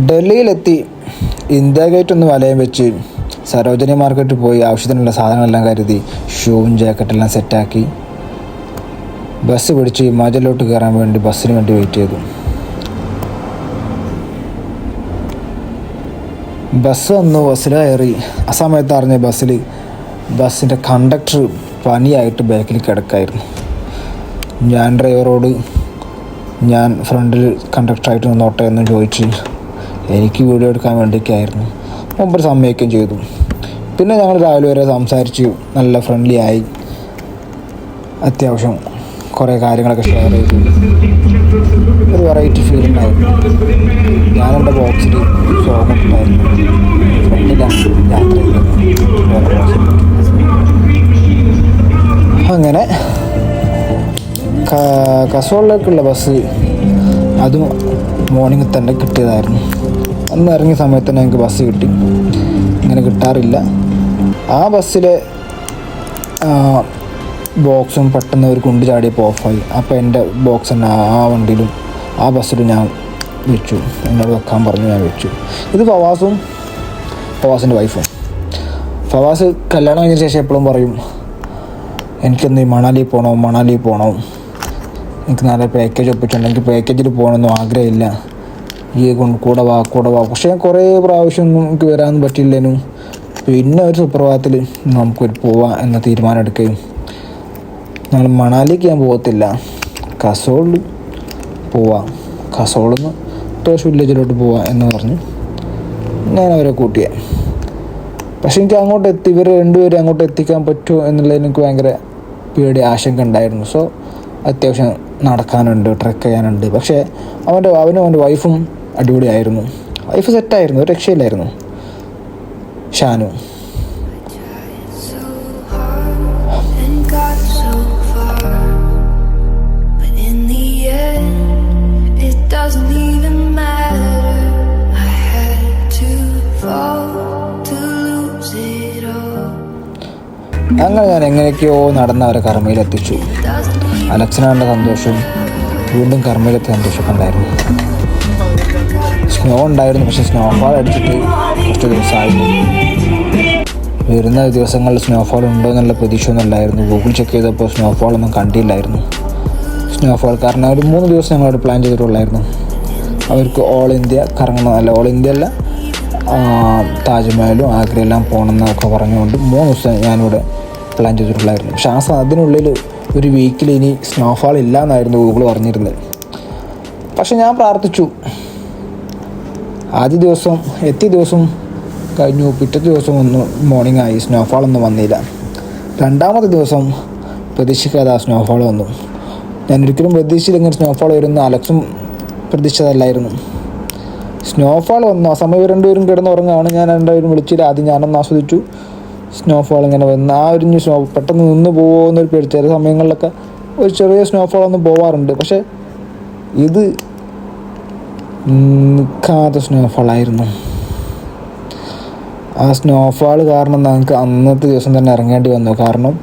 ഡൽഹിയിലെത്തി India gate ഒന്ന് വലയം വെച്ച് സരോജിനി മാർക്കറ്റിൽ പോയി ആവശ്യത്തിനുള്ള സാധനങ്ങളെല്ലാം കരുതി ഷൂവും ജാക്കറ്റെല്ലാം സെറ്റാക്കി ബസ് പിടിച്ച് ഹിമാചലിലോട്ട് കയറാൻ വേണ്ടി ബസ്സിന് വേണ്ടി വെയിറ്റ് ചെയ്തു. ബസ് വന്നു, ബസ്സിൽ കയറി. ആ സമയത്ത് അറിഞ്ഞ ബസ്സിൻ്റെ കണ്ടക്ടർ പനിയായിട്ട് ബാക്കിൽ കിടക്കായിരുന്നു. ഞാൻ ഡ്രൈവറോട് ഞാൻ ഫ്രണ്ടിൽ കണ്ടക്ടറായിട്ട് നിന്നോട്ടെ എന്ന് ചോദിച്ച് എനിക്ക് വീഡിയോ എടുക്കാൻ വേണ്ടിയൊക്കെയായിരുന്നു. മുമ്പ് സമ്മതിക്കുകയും ചെയ്തു. പിന്നെ ഞങ്ങൾ രാവിലെ വരെ സംസാരിച്ച് നല്ല ഫ്രണ്ട്ലി ആയി. അത്യാവശ്യം കുറേ കാര്യങ്ങളൊക്കെ ഷെയർ ചെയ്തു. ഒരു വെറൈറ്റി ഫീലിംഗ് ആയിരുന്നു. ഞാനെൻ്റെ ബോക്സിൽ സോങ് ഇട്ടായിരുന്നു. ഫ്രണ്ടിലാണ് യാത്ര ചെയ്തത്. അങ്ങനെ കസോളിലേക്കുള്ള ബസ് അതും മോർണിംഗ് തന്നെ കിട്ടിയതായിരുന്നു. അന്ന് ഇറങ്ങിയ സമയത്ത് തന്നെ ഞങ്ങൾക്ക് ബസ് കിട്ടി. ഇങ്ങനെ കിട്ടാറില്ല. ആ ബസ്സിലെ ബോക്സും പെട്ടെന്ന് ഒരു കുണ്ട് ചാടിയപ്പോൾ ഓഫായി. അപ്പോൾ എൻ്റെ ബോക്സ് തന്നെ ആ വണ്ടിയിലും ആ ബസ്സിലും ഞാൻ വെച്ചു. എന്നോട് വെക്കാൻ പറഞ്ഞു, ഞാൻ വെച്ചു. ഇത് ഫവാസിൻ്റെ വൈഫും. ഫവാസ് കല്യാണം കഴിഞ്ഞ ശേഷം എപ്പോഴും പറയും, എനിക്കെന്ത് മണാലി പോകണോ, എനിക്ക് നല്ല പാക്കേജ് ഒപ്പിച്ചിട്ടുണ്ടെങ്കിൽ പാക്കേജിൽ പോകണമെന്നും ആഗ്രഹമില്ല, ഈ കൂടെ വാ. പക്ഷേ കുറേ പ്രാവശ്യമൊന്നും എനിക്ക് വരാൻ പറ്റില്ലേനും. പിന്നെ ഒരു സുപ്രഭാതത്തിൽ നമുക്കൊരു പോവാം എന്ന തീരുമാനം എടുക്കുകയും ഞങ്ങൾ മണാലിക്ക് ഞാൻ പോകത്തില്ല, കസോളിൽ പോവാം, കസോളിൽ നിന്ന് ടോഷ് വില്ലേജിലോട്ട് പോവാം എന്ന് പറഞ്ഞ് ഞാൻ അവരെ കൂട്ടിയെ. പക്ഷെ എനിക്ക് ഇവർ രണ്ടുപേരും അങ്ങോട്ട് എത്തിക്കാൻ പറ്റുമോ എന്നുള്ളത് എനിക്ക് ഭയങ്കര ആശങ്ക ഉണ്ടായിരുന്നു. സോ അത്യാവശ്യം നടക്കാനുണ്ട്, ട്രെക്ക് ചെയ്യാനുണ്ട്. പക്ഷേ അവനും അവൻ്റെ വൈഫും അടിപൊളിയായിരുന്നു. വൈഫ് സെറ്റായിരുന്നു, ഒരു രക്ഷയില്ലായിരുന്നു. ഷാനു അങ്ങനെ ഞാൻ എങ്ങനെയൊക്കെയോ നടന്ന് അവരെ കർമ്മയിലെത്തിച്ചു. അലക്സിനാൻ്റെ സന്തോഷവും വീണ്ടും കർമ്മയിലെത്തിയ സന്തോഷമൊക്കെ ഉണ്ടായിരുന്നു. സ്നോ ഉണ്ടായിരുന്നു, പക്ഷേ സ്നോഫാൾ അടിച്ചിട്ട് കുറച്ച് ദിവസമായിരുന്നു. വരുന്ന ദിവസങ്ങളിൽ സ്നോഫാൾ ഉണ്ടോ എന്നുള്ള പ്രതീക്ഷയൊന്നും ഇല്ലായിരുന്നു. ഗൂഗിൾ ചെക്ക് ചെയ്തപ്പോൾ സ്നോഫാളൊന്നും കണ്ടില്ലായിരുന്നു. കാരണം ഒരു 3 ദിവസം ഞങ്ങളോട് പ്ലാൻ ചെയ്തിട്ടുള്ളായിരുന്നു. അവർക്ക് ഓൾ ഇന്ത്യ അല്ല താജ്മഹലും ആഗ്രയെല്ലാം പോകണമെന്നൊക്കെ പറഞ്ഞുകൊണ്ട് 3 ദിവസം ഞാനിവിടെ പ്ലാൻ ചെയ്തിട്ടുള്ളായിരുന്നു. പക്ഷേ അതിനുള്ളിൽ ഒരു വീക്കിൽ ഇനി സ്നോഫാൾ ഇല്ല എന്നായിരുന്നു ഗൂഗിൾ പറഞ്ഞിരുന്നത്. പക്ഷെ ഞാൻ പ്രാർത്ഥിച്ചു. എത്തിയ ദിവസം കഴിഞ്ഞു. പിറ്റത്തെ ദിവസം മോർണിംഗ് ആയി, സ്നോഫാളൊന്നും വന്നില്ല. രണ്ടാമത്തെ ദിവസം പ്രതീക്ഷിക്കാതെ സ്നോഫാൾ വന്നു. ഞാൻ ഒരിക്കലും പ്രതീക്ഷിച്ചില്ല ഇങ്ങനെ സ്നോഫാൾ വരുന്ന. അലക്സും പ്രതീക്ഷിച്ചതല്ലായിരുന്നു. സ്നോഫാൾ വന്നു. ആ സമയം രണ്ടുപേരും കിടന്നുറങ്ങുകയാണ്. ഞാൻ രണ്ടുപേരും വിളിച്ചില്ല. ആദ്യം ഞാനൊന്ന് ആസ്വദിച്ചു. സ്നോഫാൾ ഇങ്ങനെ വന്ന് ആ ഒരു പെട്ടെന്ന് നിന്ന് പോകുന്നൊരു പേടി. ചില സമയങ്ങളിലൊക്കെ ഒരു ചെറിയ സ്നോഫാൾ ഒന്നും പോവാറുണ്ട്. പക്ഷേ ഇത് നിൽക്കാത്ത സ്നോഫാളായിരുന്നു. ആ സ്നോഫാൾ കാരണം ഞങ്ങൾക്ക് അന്നത്തെ ദിവസം തന്നെ ഇറങ്ങേണ്ടി വന്നു. കാരണം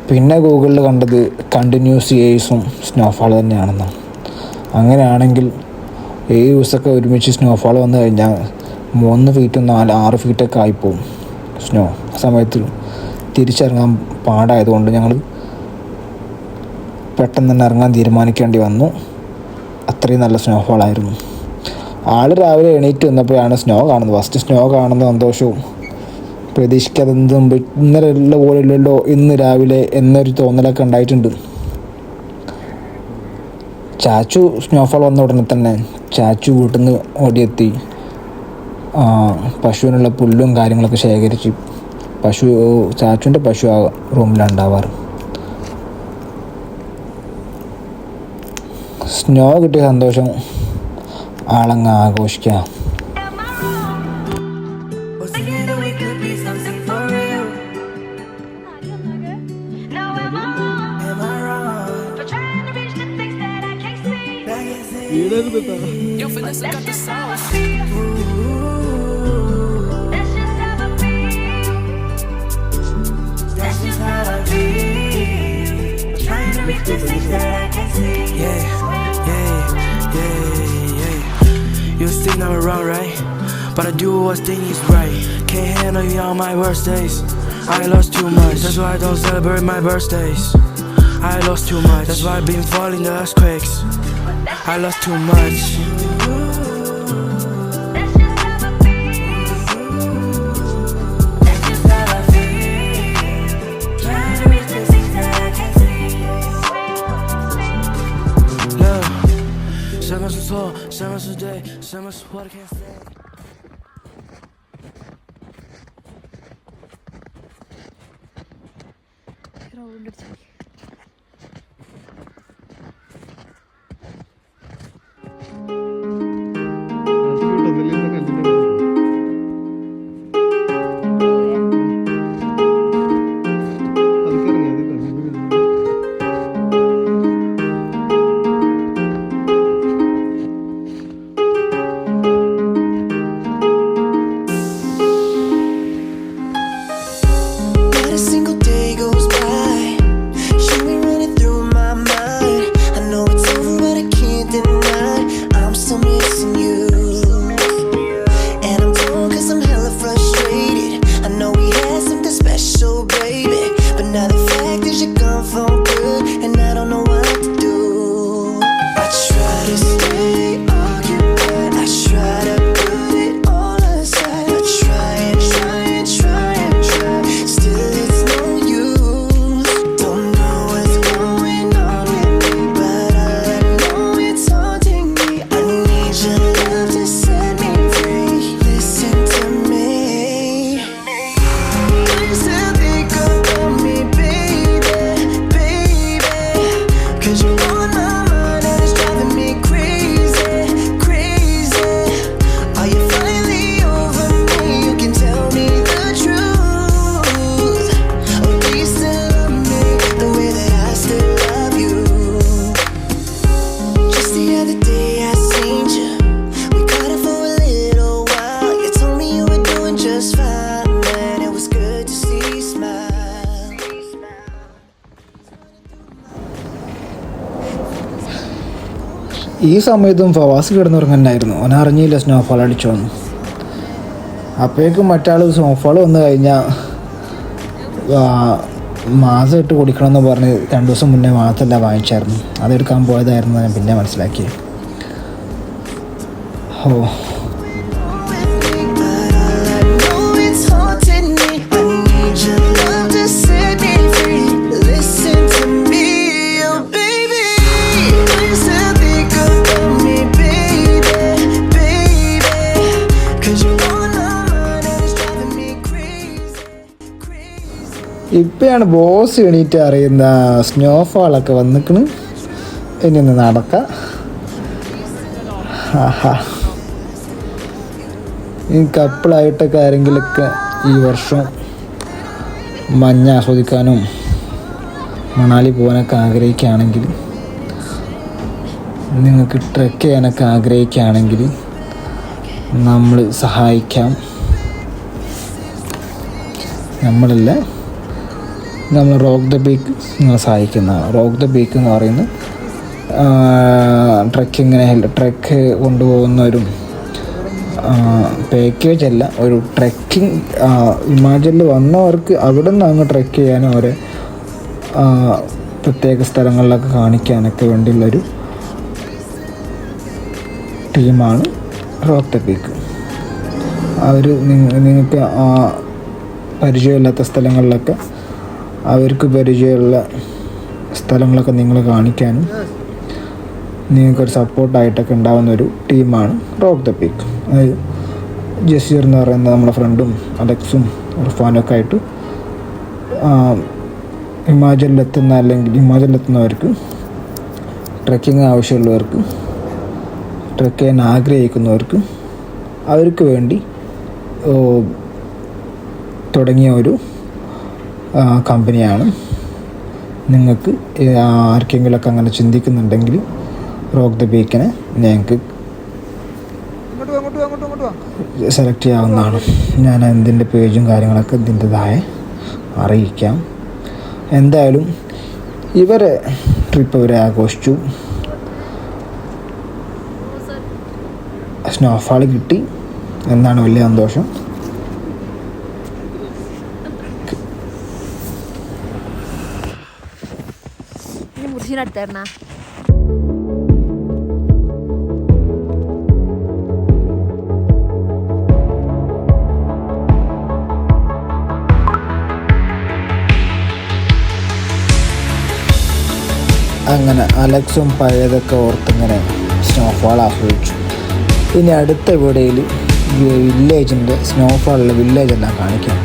പിന്നെ ഗൂഗിളിൽ കണ്ടത് കണ്ടിന്യൂസ് ഏഴ്സും സ്നോഫാൾ തന്നെയാണെന്ന്. അങ്ങനെയാണെങ്കിൽ 7 ദിവസമൊക്കെ ഒരുമിച്ച് സ്നോഫാൾ വന്നു കഴിഞ്ഞാൽ 3 ഫീറ്റും 6 ഫീറ്റൊക്കെ ആയിപ്പോവും സ്നോ. ആ സമയത്ത് തിരിച്ചിറങ്ങാൻ പാടായതുകൊണ്ട് ഞങ്ങൾ പെട്ടെന്ന് തന്നെ ഇറങ്ങാൻ തീരുമാനിക്കേണ്ടി വന്നു. അത്രയും നല്ല സ്നോഫാളായിരുന്നു. രാവിലെ എണീറ്റ് വന്നപ്പോഴാണ് സ്നോ കാണുന്നത്. ഫസ്റ്റ് സ്നോ കാണുന്ന സന്തോഷവും പ്രതീക്ഷിക്കാതെ ഇന്നലെ ഉള്ള പോലെയല്ലോ ഇന്ന് രാവിലെ എന്നൊരു തോന്നലൊക്കെ ഉണ്ടായിട്ടുണ്ട്. ചാച്ചു സ്നോഫാൾ വന്ന ഉടനെ തന്നെ ചാച്ചു വീട്ടിൽ നിന്ന് ഓടിയെത്തി പശുവിനുള്ള പുല്ലും കാര്യങ്ങളൊക്കെ ശേഖരിച്ച് ചാച്ചുവിൻ്റെ പശു ആ റൂമിലാണ് ഉണ്ടാവാറ്. സ്നോ കിട്ടിയ സന്തോഷം ആളങ്ങ് ആഘോഷിക്കാം. Yo, Vanessa got the sauce. That's just how I feel. Trying to reach the things that I can see. Yeah. You still not around alright, but I do what I think is right. Can't handle you on my worst days. I lost too much, that's why I don't celebrate my birthdays. I lost too much, that's why I've been falling the earthquakes. I lost too much.什么是对，什么是我的 can't say。ഈ സമയത്തും ഫവാസ് കിടന്നുറങ്ങാനായിരുന്നു. അവൻ അറിഞ്ഞില്ല snowfall അടിച്ചോന്ന്. അപ്പോഴേക്കും മറ്റാൾ snowfall വന്നു കഴിഞ്ഞാൽ മാസം ഇട്ട് കുടിക്കണമെന്ന് പറഞ്ഞ് 2 ദിവസം മുന്നേ മാത്രമല്ല വാങ്ങിച്ചായിരുന്നു. അതെടുക്കാൻ പോയതായിരുന്നു ഞാൻ പിന്നെ മനസ്സിലാക്കിയത്. ഓ ഇപ്പോഴാണ് ബോസ് എണീറ്റ് അറിയുന്ന സ്നോഫാളൊക്കെ വന്നിക്കണ്. ഇനി ഒന്ന് നടക്കാം. ആഹാ, ഈ കപ്പിളായിട്ടൊക്കെ ആരെങ്കിലൊക്കെ ഈ വർഷം മഞ്ഞ ആസ്വദിക്കാനും മണാലി പോകാനൊക്കെ ആഗ്രഹിക്കുകയാണെങ്കിൽ, നിങ്ങൾക്ക് ട്രെക്ക് ചെയ്യാനൊക്കെ ആഗ്രഹിക്കുകയാണെങ്കിൽ നമ്മൾ സഹായിക്കാം. നമ്മളല്ല, നമ്മൾ റോക്ക് ദ പീക്ക് നിങ്ങളെ സഹായിക്കുന്നതാണ്. റോക്ക് ദ പീക്ക് എന്ന് പറയുന്നത് ട്രെക്ക് കൊണ്ടുപോകുന്നവരും പാക്കേജ് അല്ല, ഒരു ട്രെക്കിംഗ്. ഹിമാചലിൽ വന്നവർക്ക് അവിടെ നിന്ന് അങ്ങ് ട്രെക്ക് ചെയ്യാനും അവരെ പ്രത്യേക സ്ഥലങ്ങളിലൊക്കെ കാണിക്കാനൊക്കെ വേണ്ടിയുള്ളൊരു ടീമാണ് റോക്ക് ദ പീക്ക്. അവർ നിങ്ങൾക്ക് പരിചയമില്ലാത്ത സ്ഥലങ്ങളിലൊക്കെ അവർക്ക് പരിചയമുള്ള സ്ഥലങ്ങളൊക്കെ നിങ്ങൾ കാണിക്കാനും നിങ്ങൾക്കൊരു സപ്പോർട്ടായിട്ടൊക്കെ ഉണ്ടാകുന്നൊരു ടീമാണ് റോക്ക് ദ പീക്ക്. അത് ജസീർ എന്ന് പറയുന്ന നമ്മുടെ ഫ്രണ്ടും അലക്സും ഇർഫാനൊക്കെ ആയിട്ട് ഹിമാചലിലെത്തുന്നവർക്ക്, ട്രെക്കിങ് ആവശ്യമുള്ളവർക്ക്, ട്രെക്ക് ചെയ്യാൻ ആഗ്രഹിക്കുന്നവർക്ക്, അവർക്ക് വേണ്ടി തുടങ്ങിയ ഒരു കമ്പനിയാണ്. നിങ്ങൾക്ക് ആർക്കെങ്കിലുമൊക്കെ അങ്ങനെ ചിന്തിക്കുന്നുണ്ടെങ്കിൽ റോക്ക് ദ പീക്കിനെ ഞങ്ങൾക്ക് സെലക്ട് ചെയ്യാവുന്നതാണ്. ഞാൻ ഇതിൻ്റെ പേജും കാര്യങ്ങളൊക്കെ ഇതിൻ്റെതായ അറിയിക്കാം. എന്തായാലും ഇവരെ ട്രിപ്പ് ഇവരെ ആഘോഷിച്ചു. സ്നോഫാൾ കിട്ടി എന്നാണ് വലിയ സന്തോഷം. മുറിച്ചിനടുത്തായിരുന്നാ അങ്ങനെ അലക്സും പഴയതൊക്കെ ഓർത്തിങ്ങനെ സ്നോഫാൾ ആസ്വദിച്ചു. ഇനി അടുത്ത വീഡിയോയിൽ വില്ലേജിൻ്റെ സ്നോഫാളിലെ വില്ലേജ് എല്ലാം കാണിക്കാം.